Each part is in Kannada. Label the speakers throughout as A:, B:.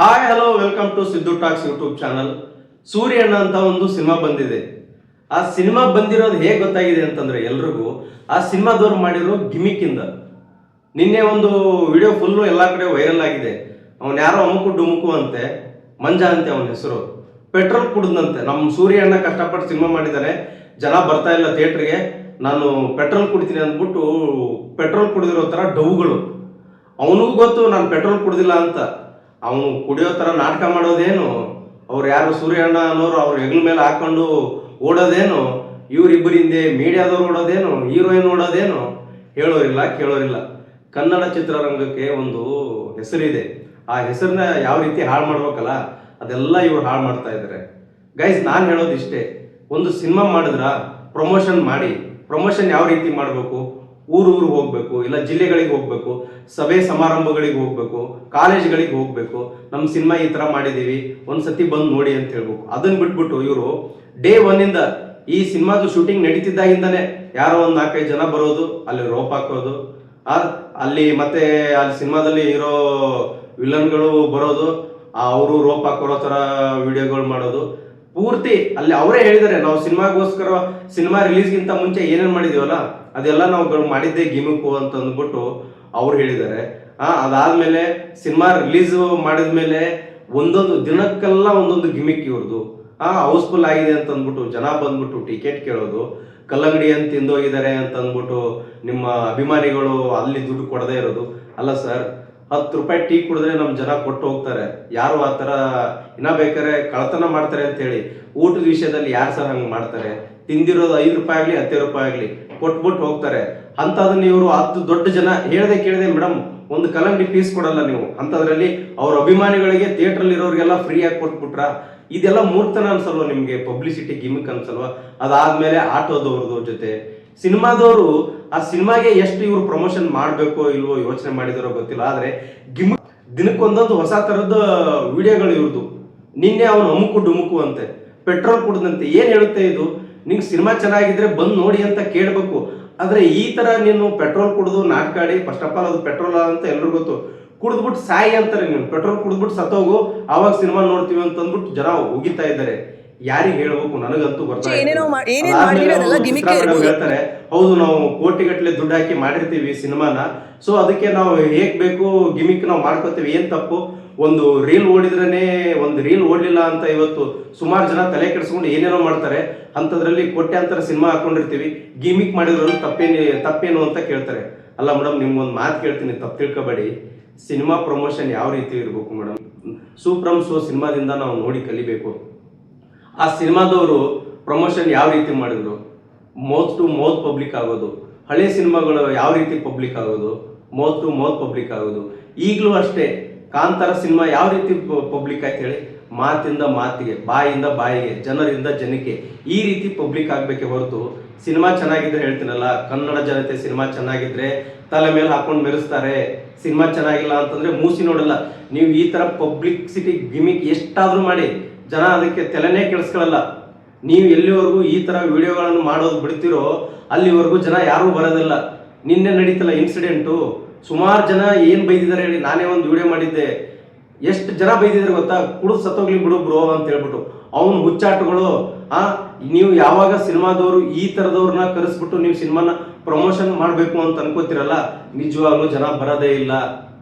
A: Hi hello welcome to Siddu talks YouTube channel. Suryanna ಅಂತ ಒಂದು ಸಿನಿಮಾ ಬಂದಿದೆ. ಆ ಸಿನಿಮಾ ಬಂದಿರೋದು ಹೇಗೆ ಗೊತ್ತಾಗಿದೆ ಅಂತಂದ್ರೆ ಎಲ್ರಿಗೂ ಆ ಸಿನಿಮಾದವ್ರು ಮಾಡಿರೋ ಗಿಮಿಕ್ ಇಂದ. ನಿನ್ನೆ ಒಂದು ವಿಡಿಯೋ ಫುಲ್ಲು ಎಲ್ಲ ಕಡೆ ವೈರಲ್ ಆಗಿದೆ. ಅವನು ಯಾರೋ ಅಮುಕು ಡುಮುಕು ಅಂತೆ, ಮಂಜ ಅಂತೆ ಅವನ ಹೆಸರು. ಪೆಟ್ರೋಲ್ ಕುಡ್ದಂತೆ. ನಮ್ಮ ಸೂರ್ಯಣ್ಣ ಕಷ್ಟಪಟ್ಟು ಸಿನಿಮಾ ಮಾಡಿದ್ದಾನೆ, ಜನ ಬರ್ತಾ ಇಲ್ಲ ಥಿಯೇಟ್ರಿಗೆ, ನಾನು ಪೆಟ್ರೋಲ್ ಕುಡಿತೀನಿ ಅಂದ್ಬಿಟ್ಟು ಪೆಟ್ರೋಲ್ ಕುಡಿದಿರೋ ಥರ ಡೌಗಳು. ಅವನಿಗೂ ಗೊತ್ತು ನಾನು ಪೆಟ್ರೋಲ್ ಕುಡ್ದಿಲ್ಲ ಅಂತ. ಅವನು ಕುಡಿಯೋ ಥರ ನಾಟಕ ಮಾಡೋದೇನು, ಅವ್ರು ಯಾರು ಸೂರ್ಯಣ್ಣ ಅನ್ನೋರು ಅವ್ರ ಹೆಗ್ಲ ಮೇಲೆ ಹಾಕೊಂಡು ಓಡೋದೇನು, ಇವರಿಬ್ಬರ ಹಿಂದೆ ಮೀಡಿಯಾದವ್ರು ಓಡೋದೇನು, ಹೀರೋಯಿನ್ ಓಡೋದೇನು, ಹೇಳೋರಿಲ್ಲ ಕೇಳೋರಿಲ್ಲ. ಕನ್ನಡ ಚಿತ್ರರಂಗಕ್ಕೆ ಒಂದು ಹೆಸರಿದೆ. ಆ ಹೆಸರನ್ನ ಯಾವ ರೀತಿ ಹಾಳು ಮಾಡ್ಬೇಕಲ್ಲ ಅದೆಲ್ಲ ಇವ್ರು ಹಾಳು ಮಾಡ್ತಾ ಇದ್ದಾರೆ. ಗೈಸ್, ನಾನು ಹೇಳೋದಿಷ್ಟೇ, ಒಂದು ಸಿನಿಮಾ ಮಾಡಿದ್ರ ಪ್ರಮೋಷನ್ ಮಾಡಿ. ಪ್ರಮೋಷನ್ ಯಾವ ರೀತಿ ಮಾಡಬೇಕು, ಊರಿಗೆ ಹೋಗ್ಬೇಕು, ಇಲ್ಲ ಜಿಲ್ಲೆಗಳಿಗೆ ಹೋಗ್ಬೇಕು, ಸಭೆ ಸಮಾರಂಭಗಳಿಗೆ ಹೋಗ್ಬೇಕು, ಕಾಲೇಜ್ಗಳಿಗೆ ಹೋಗ್ಬೇಕು, ನಮ್ಮ ಸಿನಿಮಾ ಈ ತರ ಮಾಡಿದೀವಿ, ಒಂದ್ಸತಿ ಬಂದು ನೋಡಿ ಅಂತ ಹೇಳ್ಬೇಕು. ಅದನ್ನ ಬಿಟ್ಬಿಟ್ಟು ಇವರು ಡೇ ಒನ್ನಿಂದ ಈ ಸಿನಿಮಾದು ಶೂಟಿಂಗ್ ನಡೀತಿದ್ದಾಗಿಂದಾನೆ ಯಾರೋ ಒಂದು 4-5 ಜನ ಬರೋದು, ಅಲ್ಲಿ ರೋಪ್ ಹಾಕೋದು, ಅಲ್ಲಿ ಮತ್ತೆ ಅಲ್ಲಿ ಸಿನಿಮಾದಲ್ಲಿ ಇರೋ ವಿಲನ್ಗಳು ಬರೋದು, ಅವರು ರೋಪ್ ಹಾಕೋರೋ ತರ ವಿಡಿಯೋಗಳು ಮಾಡೋದು. ಪೂರ್ತಿ ಅಲ್ಲಿ ಅವರೇ ಹೇಳಿದ್ದಾರೆ, ನಾವು ಸಿನಿಮಾಗೋಸ್ಕರ ಸಿನಿಮಾ ರಿಲೀಸ್ಗಿಂತ ಮುಂಚೆ ಏನೇನು ಮಾಡಿದೀವಲ್ಲ ಅದೆಲ್ಲ ನಾವು ಮಾಡಿದ್ದೆ ಗಿಮಿಕ್ಕು ಅಂತ ಅಂದ್ಬಿಟ್ಟು ಅವ್ರು ಹೇಳಿದ್ದಾರೆ. ಅದಾದ್ಮೇಲೆ ಸಿನಿಮಾ ರಿಲೀಸ್ ಮಾಡಿದ್ಮೇಲೆ ಒಂದೊಂದು ದಿನಕ್ಕೆಲ್ಲ ಒಂದೊಂದು ಗಿಮಿಕ್ ಇವ್ರದ್ದು. ಹೌಸ್ಫುಲ್ ಆಗಿದೆ ಅಂತ ಅಂದ್ಬಿಟ್ಟು ಜನ ಬಂದ್ಬಿಟ್ಟು ಟಿಕೆಟ್ ಕೇಳೋದು, ಕಲ್ಲಂಗಡಿ ಅಂತ ತಿಂದೋಗಿದ್ದಾರೆ ಅಂತ ಅಂದ್ಬಿಟ್ಟು ನಿಮ್ಮ ಅಭಿಮಾನಿಗಳು ಅಲ್ಲಿ ದುಡ್ಡು ಕೊಡದೇ ಇರೋದು. ಅಲ್ಲ ಸರ್, 10 ರೂಪಾಯಿ ಟೀ ಕುಡಿದ್ರೆ ನಮ್ಮ ಜನ ಕೊಟ್ಟು ಹೋಗ್ತಾರೆ. ಯಾರು ಆ ಥರ ಇನ್ನ ಬೇಕಾರೆ ಕಳ್ತನ ಮಾಡ್ತಾರೆ ಅಂತ ಹೇಳಿ ಊಟದ ವಿಷಯದಲ್ಲಿ ಯಾರು ಸರ್ ಹಂಗೆ ಮಾಡ್ತಾರೆ? ತಿಂದಿರೋದು 5 ರೂಪಾಯಿ ಆಗಲಿ 10 ರೂಪಾಯಿ ಆಗಲಿ ಕೊಟ್ಬಿಟ್ಟು ಹೋಗ್ತಾರೆ. ಅಂಥದನ್ನ ಇವರು 10 ದೊಡ್ಡ ಜನ ಹೇಳ್ದೆ ಕೇಳಿದೆ ಮೇಡಮ್ ಒಂದು ಕಲ್ಲಂಗಡಿ ಪೀಸ್ ಕೊಡಲ್ಲ ನೀವು, ಅಂಥದ್ರಲ್ಲಿ ಅವ್ರ ಅಭಿಮಾನಿಗಳಿಗೆ ಥಿಯೇಟ್ರಲ್ಲಿ ಇರೋರಿಗೆಲ್ಲ ಫ್ರೀಯಾಗಿ ಕೊಟ್ಬಿಟ್ರ? ಇದೆಲ್ಲ ಮೂರ್ತನ ಅನ್ಸಲ್ವ ನಿಮ್ಗೆ? ಪಬ್ಲಿಸಿಟಿ ಗಿಮಿಕ್ ಅನ್ಸಲ್ವಾ? ಅದಾದ್ಮೇಲೆ ಆಟೋದವ್ರದ್ದು ಜೊತೆ ಸಿನಿಮಾದವರು ಆ ಸಿನಿಮಾಗೆ ಎಷ್ಟು ಇವ್ರು ಪ್ರಮೋಷನ್ ಮಾಡಬೇಕೋ ಇಲ್ವೋ ಯೋಚನೆ ಮಾಡಿದಾರೋ ಗೊತ್ತಿಲ್ಲ. ಆದ್ರೆ ಗಿಮಿಕ್ ದಿನಕ್ಕೊಂದೊಂದು ಹೊಸ ತರದ ವಿಡಿಯೋಗಳು ಇವ್ರದ್ದು. ನಿನ್ನೆ ಅವನು ಅಮುಕು ಡುಮುಕು ಅಂತೆ, ಪೆಟ್ರೋಲ್ ಕುಡ್ದಂತೆ. ಏನ್ ಹೇಳುತ್ತೆ ಇದು? ನಿಂಗೆ ಸಿನಿಮಾ ಚೆನ್ನಾಗಿದ್ರೆ ಬಂದು ನೋಡಿ ಅಂತ ಕೇಳಬೇಕು. ಆದ್ರೆ ಈ ತರ ನೀನು ಪೆಟ್ರೋಲ್ ಕುಡಿದು ನಾಟಕ ಆಡಿ, ಫಸ್ಟ್ ಆಫ್ ಆಲ್ ಅದು ಪೆಟ್ರೋಲ್ ಅಂತ ಎಲ್ರಿಗೂ ಗೊತ್ತು, ಕುಡಿದ್ಬಿಟ್ಟು ಸಾಯಿ ಅಂತಾರೆ. ನೀನು ಪೆಟ್ರೋಲ್ ಕುಡಿದ್ಬಿಟ್ಟು ಸತ್ತೋಗು, ಆವಾಗ ಸಿನಿಮಾ ನೋಡ್ತೀವಿ ಅಂತ ಅಂದ್ಬಿಟ್ಟು ಜನ ಹೋಗಿತಾ ಇದ್ದಾರೆ. ಯಾರಿಗೆ ಹೇಳ್ಬೇಕು? ನನಗಂತೂ ಹೇಳ್ತಾರೆ, ಹೌದು ನಾವು ಕೋಟಿಗಟ್ಟಲೆ ದುಡ್ಡು ಹಾಕಿ ಮಾಡಿರ್ತೀವಿ ಸಿನಿಮಾನ, ಸೊ ಅದಕ್ಕೆ ನಾವು ಹೇಗ್ ಬೇಕು ಗಿಮಿಕ್ ನಾವು ಮಾಡ್ಕೋತೀವಿ. ಏನ್ ತಪ್ಪು? ಒಂದು ರೀಲ್ ಓಡಿದ್ರೇನೆ, ಒಂದು ರೀಲ್ ಓಡ್ಲಿಲ್ಲ ಅಂತ ಇವತ್ತು ಸುಮಾರು ಜನ ತಲೆ ಕೆಡಿಸ್ಕೊಂಡು ಏನೇನೋ ಮಾಡ್ತಾರೆ. ಅಂಥದ್ರಲ್ಲಿ ಕೋಟ್ಯಾಂತರ ಸಿನಿಮಾ ಹಾಕೊಂಡಿರ್ತೀವಿ, ಗಿಮಿಕ್ ಮಾಡಿದ್ರಲ್ಲಿ ತಪ್ಪೇನು ಅಂತ ಕೇಳ್ತಾರೆ. ಅಲ್ಲ ಮೇಡಮ್, ನಿಮ್ಗೊಂದು ಮಾತು ಕೇಳ್ತೀನಿ, ತಪ್ಪು ತಿಳ್ಕೊಬೇಡಿ. ಸಿನಿಮಾ ಪ್ರಮೋಷನ್ ಯಾವ ರೀತಿ ಇರಬೇಕು ಮೇಡಮ್? ಸೂಪ್ರಮ್ ಶೋ ಸಿನಿಮಾದಿಂದ ನಾವು ನೋಡಿ ಕಲಿಬೇಕು. ಆ ಸಿನಿಮಾದವರು ಪ್ರಮೋಷನ್ ಯಾವ ರೀತಿ ಮಾಡಿದ್ರು? ಮೌತ್ ಟು ಮೌತ್ ಪಬ್ಲಿಕ್ ಆಗೋದು. ಹಳೆ ಸಿನಿಮಾಗಳು ಯಾವ ರೀತಿ ಪಬ್ಲಿಕ್ ಆಗೋದು? ಮೌತ್ ಟು ಮೌತ್ ಪಬ್ಲಿಕ್ ಆಗೋದು. ಈಗಲೂ ಅಷ್ಟೇ ಕಾಂತಾರ ಸಿನಿಮಾ ಯಾವ ರೀತಿ ಪಬ್ಲಿಕ್ ಆಯ್ತು ಹೇಳಿ? ಮಾತಿಂದ ಮಾತಿಗೆ, ಬಾಯಿಂದ ಬಾಯಿಗೆ, ಜನರಿಂದ ಜನಕ್ಕೆ, ಈ ರೀತಿ ಪಬ್ಲಿಕ್ ಆಗ್ಬೇಕೆ ಹೊರತು ಸಿನಿಮಾ ಚೆನ್ನಾಗಿದ್ರೆ ಹೇಳ್ತೀನಲ್ಲ, ಕನ್ನಡ ಜನತೆ ಸಿನಿಮಾ ಚೆನ್ನಾಗಿದ್ರೆ ತಲೆ ಮೇಲೆ ಹಾಕೊಂಡು ಮೆರೆಸ್ತಾರೆ. ಸಿನಿಮಾ ಚೆನ್ನಾಗಿಲ್ಲ ಅಂತಂದ್ರೆ ಮೂಸಿ ನೋಡಲ್ಲ. ನೀವು ಈ ತರ ಪಬ್ಲಿಸಿಟಿ ಗಿಮಿಕ್ ಎಷ್ಟಾದ್ರೂ ಮಾಡಿ ಜನ ಅದಕ್ಕೆ ತಲೆನೇ ಕೆಡಿಸ್ಕೊಳ್ಳಲ್ಲ. ನೀವು ಎಲ್ಲಿವರೆಗೂ ಈ ತರ ವಿಡಿಯೋಗಳನ್ನು ಮಾಡೋದು ಬಿಡ್ತಿರೋ ಅಲ್ಲಿವರೆಗೂ ಜನ ಯಾರೂ ಬರೋದಿಲ್ಲ. ನಿನ್ನೆ ನಡೀತಲ್ಲ ಇನ್ಸಿಡೆಂಟು, ಸುಮಾರು ಜನ ಏನ್ ಬೈದಿದ್ದಾರೆ ಹೇಳಿ. ನಾನೇ ಒಂದು ವಿಡಿಯೋ ಮಾಡಿದ್ದೆ, ಎಷ್ಟು ಜನ ಬೈದಿದ್ದಾರೆ ಗೊತ್ತಾ? ಕುಡಿದು ಸತ್ತೋಗ್ಲಿ ಬಿಡು ಬ್ರೋ ಅಂತ ಹೇಳ್ಬಿಟ್ಟು. ಅವನು ಹುಚ್ಚಾಟಗಳು. ನೀವು ಯಾವಾಗ ಸಿನಿಮಾದವರು ಈ ತರದವ್ರನ್ನ ಕರೆಸ್ಬಿಟ್ಟು ನೀವು ಸಿನಿಮಾನ ಪ್ರಮೋಷನ್ ಮಾಡಬೇಕು ಅಂತ ಅನ್ಕೋತಿರಲ್ಲ, ನಿಜವಾಗ್ಲೂ ಜನ ಬರೋದೇ ಇಲ್ಲ.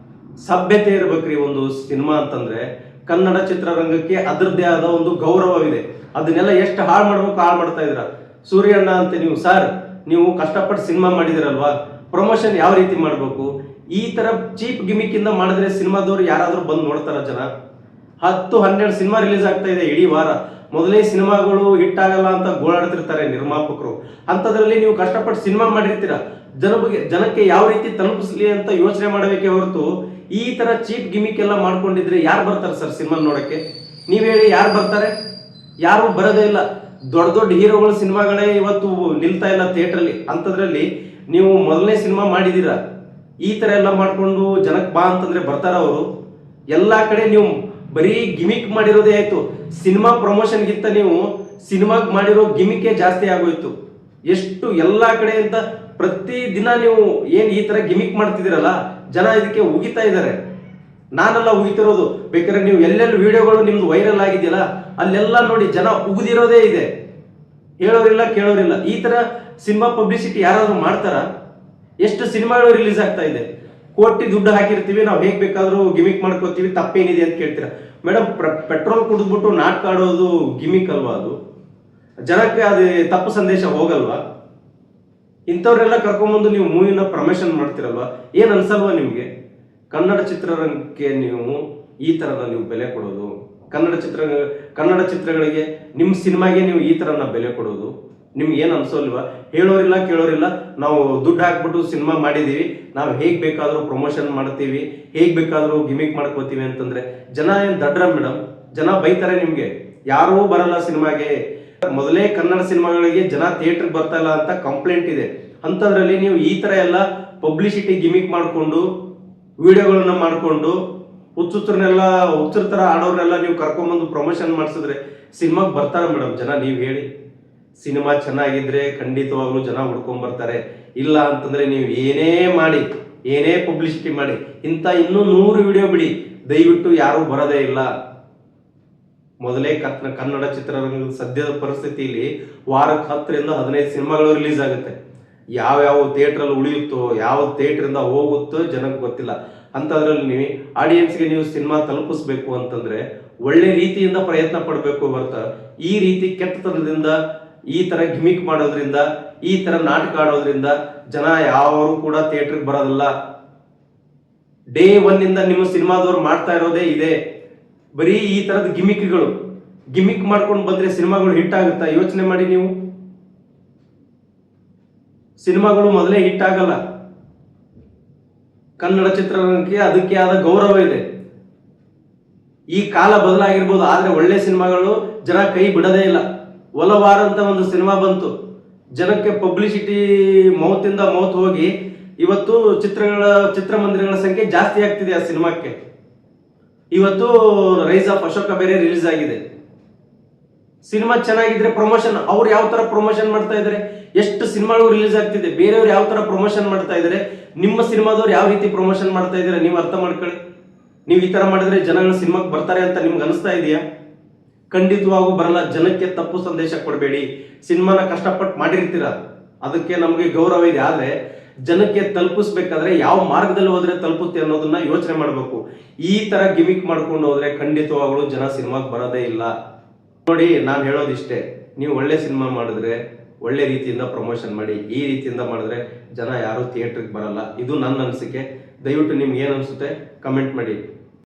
A: ಸಭ್ಯತೆ ಇರ್ಬೇಕ್ರಿ ಒಂದು ಸಿನಿಮಾ ಅಂತಂದ್ರೆ. ಕನ್ನಡ ಚಿತ್ರರಂಗಕ್ಕೆ ಅದರದ್ದೇ ಆದ ಒಂದು ಗೌರವವಿದೆ. ಅದನ್ನೆಲ್ಲ ಎಷ್ಟು ಹಾಳು ಮಾಡ್ಬೇಕು ಹಾಳು ಮಾಡ್ತಾ ಇದ್ರ. ಸೂರ್ಯಣ್ಣ ಅಂತ ನೀವು ಸರ್, ನೀವು ಕಷ್ಟಪಟ್ಟು ಸಿನಿಮಾ ಮಾಡಿದಿರಲ್ವಾ, ಪ್ರಮೋಷನ್ ಯಾವ ರೀತಿ ಮಾಡಬೇಕು? ಈ ತರ ಚೀಪ್ ಗಿಮಿಕ್ ಇಂದ ಮಾಡಿದ್ರೆ ಸಿನಿಮಾದವ್ರು ಯಾರಾದ್ರೂ ಬಂದು ನೋಡ್ತಾರ ಜನ? 10-12 ಸಿನಿಮಾ ರಿಲೀಸ್ ಆಗ್ತಾ ಇದೆ ಇಡೀ ವಾರ. ಮೊದಲೇ ಸಿನಿಮಾಗಳು ಹಿಟ್ ಆಗಲ್ಲ ಅಂತ ಗೋಳಾಡ್ತಿರ್ತಾರೆ ನಿರ್ಮಾಪಕರು. ಅಂಥದ್ರಲ್ಲಿ ನೀವು ಕಷ್ಟಪಟ್ಟು ಸಿನಿಮಾ ಮಾಡಿರ್ತೀರ, ಜನಕ್ಕೆ ಯಾವ ರೀತಿ ತಲುಪಿಸ್ಲಿ ಅಂತ ಯೋಚನೆ ಮಾಡಬೇಕೆ ಹೊರತು ಈ ತರ ಚೀಪ್ ಗಿಮಿಕ್ ಎಲ್ಲ ಮಾಡ್ಕೊಂಡಿದ್ರೆ ಯಾರು ಬರ್ತಾರೆ ಸರ್ ಸಿನಿಮಾ ನೋಡಕ್ಕೆ? ನೀವ್ ಹೇಳಿ, ಯಾರು ಬರ್ತಾರೆ? ಯಾರು ಬರೋದೇ ಇಲ್ಲ. ದೊಡ್ಡ ದೊಡ್ಡ ಹೀರೋಗಳ ಸಿನಿಮಾಗಳೇ ಇವತ್ತು ನಿಲ್ತಾ ಇಲ್ಲ ಥಿಯೇಟ್ರಲ್ಲಿ. ಅಂಥದ್ರಲ್ಲಿ ನೀವು ಮೊದಲನೇ ಸಿನಿಮಾ ಮಾಡಿದೀರಾ, ಈ ತರ ಎಲ್ಲ ಮಾಡ್ಕೊಂಡು ಜನಕ್ಕೆ ಬಾ ಅಂತಂದ್ರೆ ಬರ್ತಾರ ಅವರು? ಎಲ್ಲಾ ಕಡೆ ನೀವು ಬರೀ ಗಿಮಿಕ್ ಮಾಡಿರೋದೇ ಆಯ್ತು. ಸಿನಿಮಾ ಪ್ರಮೋಷನ್ಗಿಂತ ನೀವು ಸಿನಿಮಾಗ್ ಮಾಡಿರೋ ಗಿಮಿಕೇ ಜಾಸ್ತಿ ಆಗೋಯ್ತು. ಎಷ್ಟು ಎಲ್ಲಾ ಕಡೆ ಅಂತ ಪ್ರತಿ ದಿನ ನೀವು ಏನ್ ಈ ತರ ಗಿಮಿಕ್ ಮಾಡ್ತಿದ್ದೀರಲ್ಲ, ಜನ ಇದಕ್ಕೆ ಉಗಿತಾ ಇದ್ದಾರೆ. ನಾನೆಲ್ಲ ಉಗಿತಿರೋದು. ಬೇಕಾದ್ರೆ ನೀವು ಎಲ್ಲೆಲ್ಲಿ ವಿಡಿಯೋಗಳು ನಿಮ್ದು ವೈರಲ್ ಆಗಿದೆಯಲ್ಲ ಅಲ್ಲೆಲ್ಲ ನೋಡಿ ಜನ ಉಗಿದಿರೋದೇ ಇದೆ. ಹೇಳೋರಿಲ್ಲ ಕೇಳೋರಿಲ್ಲ. ಈ ತರ ಸಿನಿಮಾ ಪಬ್ಲಿಸಿಟಿ ಯಾರಾದ್ರೂ ಮಾಡ್ತಾರ? ಎಷ್ಟು ಸಿನಿಮಾಗಳು ರಿಲೀಸ್ ಆಗ್ತಾ ಇದೆ, ಕೋಟಿ ದುಡ್ಡು ಹಾಕಿರ್ತೀವಿ, ನಾವು ಹೇಗ್ ಬೇಕಾದ್ರೂ ಗಿಮಿಕ್ ಮಾಡ್ಕೋತೀವಿ, ತಪ್ಪೇನಿದೆ ಅಂತ ಕೇಳ್ತೀರಾ? ಮೇಡಮ್, ಪೆಟ್ರೋಲ್ ಕುಡಿದ್ಬಿಟ್ಟು ನಾಟಕ ಆಡೋದು ಗಿಮಿಕ್ ಅಲ್ವಾ? ಅದು ಜನಕ್ಕೆ ಅದು ತಪ್ಪು ಸಂದೇಶ ಹೋಗಲ್ವಾ? ಇಂಥವ್ರೆಲ್ಲ ಕರ್ಕೊಂಡ್ಬಂದು ನೀವು ಮೂವಿನ ಪ್ರಮೋಷನ್ ಮಾಡ್ತಿರಲ್ವಾ? ಏನ್ ಅನ್ಸಲ್ವಾ ನಿಮ್ಗೆ? ಕನ್ನಡ ಚಿತ್ರರಂಗಕ್ಕೆ ನೀವು ಈ ತರನ ನೀವು ಬೆಲೆ ಕೊಡೋದು, ಕನ್ನಡ ಚಿತ್ರಗಳಿಗೆ, ನಿಮ್ಮ ಸಿನಿಮಾಗೆ ನೀವು ಈ ತರನ ಬೆಲೆ ಕೊಡೋದು ನಿಮ್ಗೆ ಏನ್ ಅನ್ಸೋಲ್ವಾ? ಹೇಳೋರಿಲ್ಲ ಕೇಳೋರಿಲ್ಲ, ನಾವು ದುಡ್ಡು ಹಾಕ್ಬಿಟ್ಟು ಸಿನಿಮಾ ಮಾಡಿದೀವಿ, ನಾವು ಹೇಗ್ ಬೇಕಾದ್ರೂ ಪ್ರಮೋಷನ್ ಮಾಡ್ತೀವಿ, ಹೇಗ್ ಬೇಕಾದ್ರೂ ಗಿಮಿಕ್ ಮಾಡ್ಕೋತೀವಿ ಅಂತಂದ್ರೆ ಜನ ಏನ್ ದಡ್ರ ಮೇಡಮ್? ಜನ ಬೈತಾರೆ ನಿಮ್ಗೆ. ಯಾರೂ ಬರಲ್ಲ ಸಿನಿಮಾಗೆ. ಮೊದಲೇ ಕನ್ನಡ ಸಿನಿಮಾಗಳಿಗೆ ಜನ ಥಿಯೇಟರ್ ಬರ್ತಾ ಇಲ್ಲ ಅಂತ ಕಂಪ್ಲೇಂಟ್ ಇದೆ. ಅಂತದ್ರಲ್ಲಿ ನೀವು ಈ ತರ ಎಲ್ಲ ಪಬ್ಲಿಸಿಟಿ ಗಿಮಿಕ್ ಮಾಡ್ಕೊಂಡು ವಿಡಿಯೋಗಳನ್ನ ಮಾಡ್ಕೊಂಡು ಹುಚ್ಚರ ತರ ಆಡೋರ್ನೆಲ್ಲ ನೀವು ಕರ್ಕೊಂಡ್ಬಂದು ಪ್ರಮೋಷನ್ ಮಾಡಿಸಿದ್ರೆ ಸಿನಿಮಾಗೆ ಬರ್ತಾರ ಮೇಡಮ್ ಜನ? ನೀವು ಹೇಳಿ. ಸಿನಿಮಾ ಚೆನ್ನಾಗಿದ್ರೆ ಖಂಡಿತವಾಗ್ಲೂ ಜನ ಹುಡ್ಕೊಂಡ್ ಬರ್ತಾರೆ. ಇಲ್ಲ ಅಂತಂದ್ರೆ ನೀವು ಏನೇ ಮಾಡಿ, ಏನೇ ಪಬ್ಲಿಸಿಟಿ ಮಾಡಿ, ಇನ್ನೂ 100 ವಿಡಿಯೋ ಬಿಡಿ, ದಯವಿಟ್ಟು ಯಾರು ಬರೋದೇ ಇಲ್ಲ. ಮೊದಲೇ ಕನ್ನಡ ಚಿತ್ರರಂಗದ ಸದ್ಯದ ಪರಿಸ್ಥಿತಿಯಲ್ಲಿ ವಾರಕ್ಕೆ 10ರಿಂದ 15 ಸಿನಿಮಾಗಳು ರಿಲೀಸ್ ಆಗುತ್ತೆ. ಯಾವ ಥಿಯೇಟರ್ ಅಲ್ಲಿ ಉಳಿಯುತ್ತೋ, ಯಾವ ಥಿಯೇಟರ್ ಇಂದ ಹೋಗುತ್ತೋ ಜನಕ್ಕೆ ಗೊತ್ತಿಲ್ಲ. ಅಂತದ್ರಲ್ಲಿ ನೀವು ಆಡಿಯನ್ಸ್ಗೆ ನೀವು ಸಿನಿಮಾ ತಲುಪಿಸ್ಬೇಕು ಅಂತಂದ್ರೆ ಒಳ್ಳೆ ರೀತಿಯಿಂದ ಪ್ರಯತ್ನ ಪಡಬೇಕು ಹೊರತ ಈ ರೀತಿ ಕೆಟ್ಟತನದಿಂದ, ಈ ತರ ಗಿಮಿಕ್ ಮಾಡೋದ್ರಿಂದ, ಈ ತರ ನಾಟಕ ಆಡೋದ್ರಿಂದ ಜನ ಯಾರು ಕೂಡ ಥಿಯೇಟರ್ಗೆ ಬರೋದಿಲ್ಲ. ಡೇ 1 ಇಂದ ನಿಮ್ಮ ಸಿನಿಮಾದವ್ರು ಮಾಡ್ತಾ ಇರೋದೇ ಇದೆ. ಬರೀ ಈ ತರದ ಗಿಮಿಕ್ ಮಾಡ್ಕೊಂಡು ಬಂದ್ರೆ ಸಿನಿಮಾಗಳು ಹಿಟ್ ಆಗುತ್ತಾ? ಯೋಚನೆ ಮಾಡಿ ನೀವು. ಸಿನಿಮಾಗಳು ಮೊದಲೇ ಹಿಟ್ ಆಗಲ್ಲ. ಕನ್ನಡ ಚಿತ್ರರಂಗಕ್ಕೆ ಅದಕ್ಕೆ ಆದ ಗೌರವ ಇದೆ. ಈ ಕಾಲ ಬದಲಾಗಿರ್ಬೋದು, ಆದ್ರೆ ಒಳ್ಳೆ ಸಿನಿಮಾಗಳು ಜನ ಕೈ ಬಿಡದೇ ಇಲ್ಲ. ಒಲವಾರ ಅಂತ ಒಂದು ಸಿನಿಮಾ ಬಂತು, ಜನಕ್ಕೆ ಪಬ್ಲಿಸಿಟಿ ಮೌತಿಂದ ಮೌತ್ ಹೋಗಿ ಇವತ್ತು ಚಿತ್ರಮಂದಿರಗಳ ಸಂಖ್ಯೆ ಜಾಸ್ತಿ ಆಗ್ತಿದೆ ಆ ಸಿನಿಮಾಕ್ಕೆ. ಇವತ್ತು ರೈಸ್ ಆಫ್ ಅಶೋಕ ಬೇರೆ ರಿಲೀಸ್ ಆಗಿದೆ. ಸಿನಿಮಾ ಚೆನ್ನಾಗಿದ್ರೆ ಪ್ರಮೋಷನ್, ಅವ್ರು ಯಾವ ತರ ಪ್ರಮೋಷನ್ ಮಾಡ್ತಾ ಇದಾರೆ? ಎಷ್ಟು ಸಿನಿಮಾಗಳು ರಿಲೀಸ್ ಆಗ್ತಿದೆ, ಬೇರೆಯವ್ರು ಯಾವ ತರ ಪ್ರಮೋಷನ್ ಮಾಡ್ತಾ ಇದಾರೆ, ನಿಮ್ಮ ಸಿನಿಮಾದವ್ರು ಯಾವ ರೀತಿ ಪ್ರಮೋಷನ್ ಮಾಡ್ತಾ ಇದಾರೆ ನೀವು ಅರ್ಥ ಮಾಡ್ಕೊಳ್ಳಿ. ನೀವು ಈ ತರ ಮಾಡಿದ್ರೆ ಜನಗಳು ಸಿನಿಮಾಗೆ ಬರ್ತಾರೆ ಅಂತ ನಿಮ್ಗೆ ಅನಿಸ್ತಾ ಇದೆಯಾ? ಖಂಡಿತವಾಗೂ ಬರಲ್ಲ. ಜನಕ್ಕೆ ತಪ್ಪು ಸಂದೇಶ ಕೊಡಬೇಡಿ. ಸಿನಿಮಾನ ಕಷ್ಟಪಟ್ಟು ಮಾಡಿರ್ತೀರ, ಅದಕ್ಕೆ ನಮಗೆ ಗೌರವ ಇದೆ. ಆದ್ರೆ ಜನಕ್ಕೆ ತಲುಪಿಸ್ಬೇಕಾದ್ರೆ ಯಾವ ಮಾರ್ಗದಲ್ಲಿ ಹೋದ್ರೆ ತಲುಪುತ್ತೆ ಅನ್ನೋದನ್ನ ಯೋಚನೆ ಮಾಡಬೇಕು. ಈ ತರ ಗಿಮಿಕ್ ಮಾಡ್ಕೊಂಡು ಹೋದ್ರೆ ಖಂಡಿತವಾಗ್ಲೂ ಜನ ಸಿನಿಮಾಗೆ ಬರೋದೇ ಇಲ್ಲ. ನೋಡಿ, ನಾನು ಹೇಳೋದಿಷ್ಟೇ, ನೀವು ಒಳ್ಳೆ ಸಿನಿಮಾ ಮಾಡಿದ್ರೆ ಒಳ್ಳೆ ರೀತಿಯಿಂದ ಪ್ರಮೋಷನ್ ಮಾಡಿ. ಈ ರೀತಿಯಿಂದ ಮಾಡಿದ್ರೆ ಜನ ಯಾರು ಥಿಯೇಟರ್ಗೆ ಬರಲ್ಲ. ಇದು ನನ್ನ ಅನಿಸಿಕೆ. ದಯವಿಟ್ಟು ನಿಮ್ಗೆ ಏನು ಅನಿಸುತ್ತೆ ಕಮೆಂಟ್ ಮಾಡಿ.